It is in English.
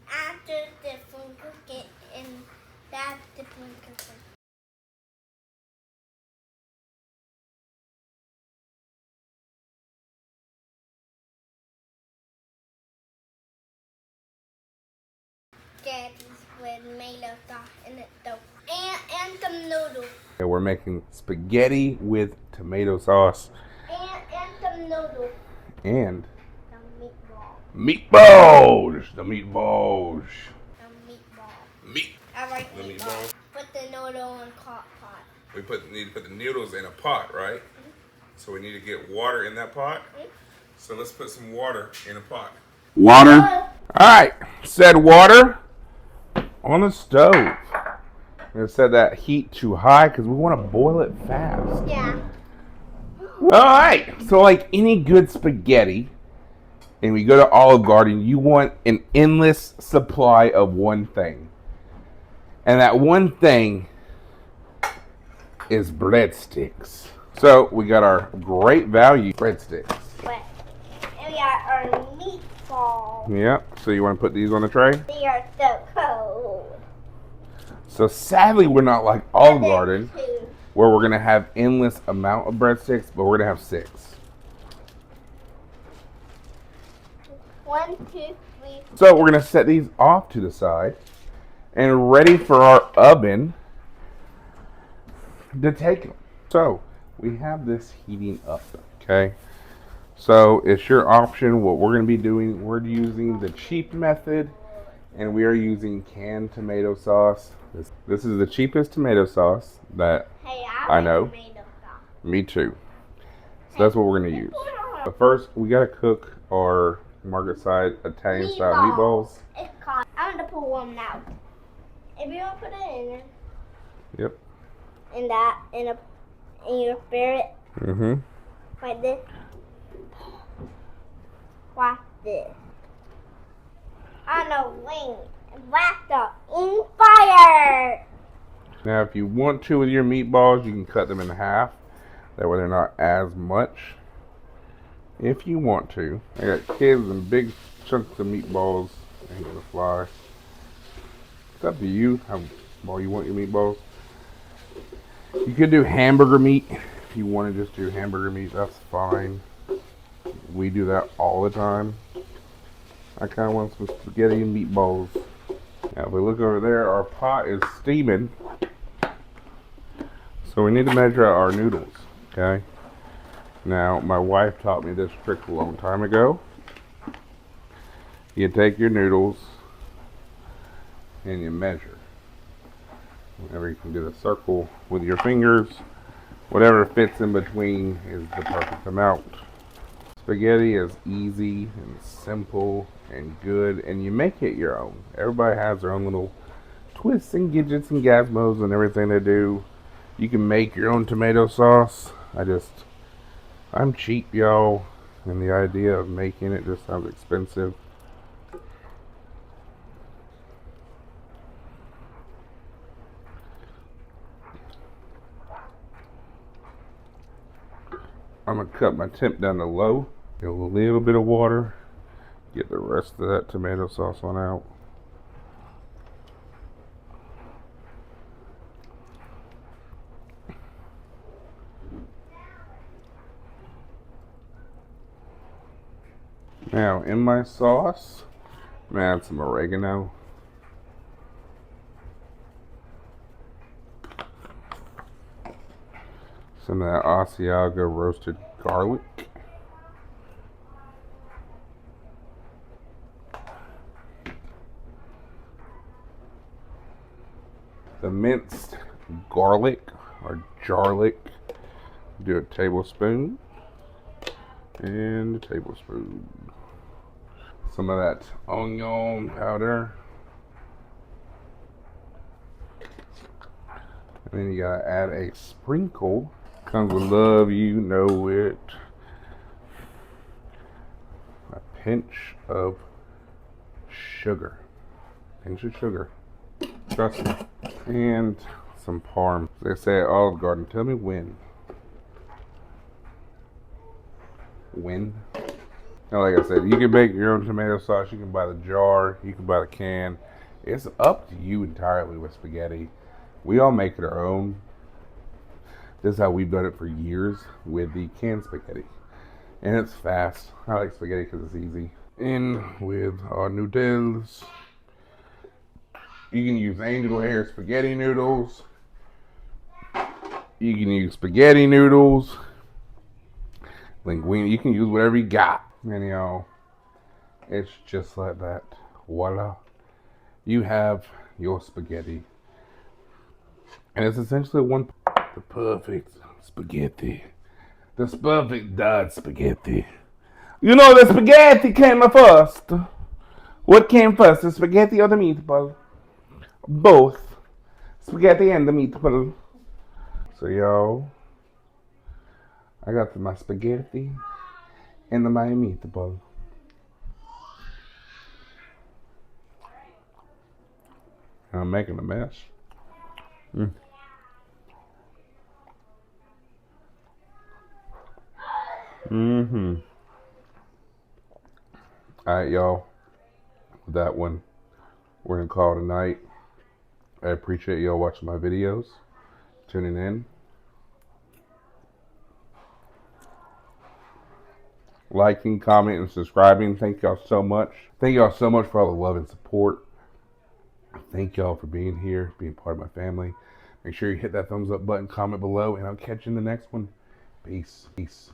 after the food cook it and that's the food cooking. Daddy's with tomato sauce in it though. And some noodles. Okay, we're making spaghetti with tomato sauce. And some noodles. And Some meatballs. meatballs! The meatballs. Some meatballs. Meat. I like The meatballs. meatballs. Put the noodle in hot pot. We need to put the noodles in a pot, right? Mm-hmm. So we need to get water in that pot. Mm-hmm. So let's put some water in a pot. Water. Alright, set water on the stove. We set that heat too high because we want to boil it fast. Yeah. Alright, so like any good spaghetti, and we go to Olive Garden, you want an endless supply of one thing. And that one thing is breadsticks. So we got our great value breadsticks. And we got our meatballs. Yep, so you want to put these on the tray? They are so cold. So sadly we're not like Olive Garden, where we're going to have endless amount of breadsticks, but we're going to have 6. 1, 2, 3. So we're going to set these off to the side and ready for our oven to take them. So we have this heating up, okay? So it's your option what we're going to be doing. We're using the cheap method, and we are using canned tomato sauce. This is the cheapest tomato sauce that I know. Tomato sauce. Me too. So that's what we're going to use. But first, we got to cook our market side Italian style meatballs. It's cold. I'm going to put one now. If you want to put it in there. Yep. In your spirit. Mm-hmm. Like this. Watch this. On the wing. Wrapped up in fire. Now, if you want to with your meatballs, you can cut them in half. That way they're not as much. If you want to. I got kids and big chunks of meatballs ain't gonna fly. It's up to you how small you want your meatballs. You could do hamburger meat. If you want to just do hamburger meat, that's fine. We do that all the time. I kind of want some spaghetti and meatballs. Now, if we look over there, our pot is steaming. So we need to measure out our noodles, okay? Now, my wife taught me this trick a long time ago. You take your noodles and you measure. Whenever you can do the circle with your fingers, whatever fits in between is the perfect amount. Spaghetti is easy and simple and good, and you make it your own. Everybody has their own little twists and gadgets and gizmos and everything they do. You can make your own tomato sauce. I'm cheap, y'all, and the idea of making it just sounds expensive. I'm going to cut my temp down to low, get a little bit of water, get the rest of that tomato sauce on out. Now, in my sauce, I'm going to add some oregano. Some of that Asiago roasted garlic. The minced garlic or jarlic. Do a tablespoon. And a tablespoon. Some of that onion powder. And then you gotta add a sprinkle. Comes with love, you know it. A pinch of sugar. Pinch of sugar. Trust me. And some parm. They say at Olive Garden, tell me when. When? And like I said, you can make your own tomato sauce. You can buy the jar. You can buy the can. It's up to you entirely with spaghetti. We all make it our own. This is how we've done it for years with the canned spaghetti. And it's fast. I like spaghetti because it's easy. In with our noodles. You can use angel hair spaghetti noodles. You can use spaghetti noodles. Linguine. You can use whatever you got. And it's just like that. Voila. You have your spaghetti. And it's essentially the perfect spaghetti. The perfect dad spaghetti. You know the spaghetti came first. What came first, the spaghetti or the meatball? Both. Spaghetti and the meatball. So y'all, I got my spaghetti and my meatball. I'm making a mess. Mm-hmm. Alright, y'all. With that one, we're going to call it a night. I appreciate y'all watching my videos, tuning in, liking, commenting, and subscribing. Thank y'all so much. Thank y'all so much for all the love and support. Thank y'all for being here, being part of my family. Make sure you hit that thumbs up button, comment below, and I'll catch you in the next one. Peace. Peace.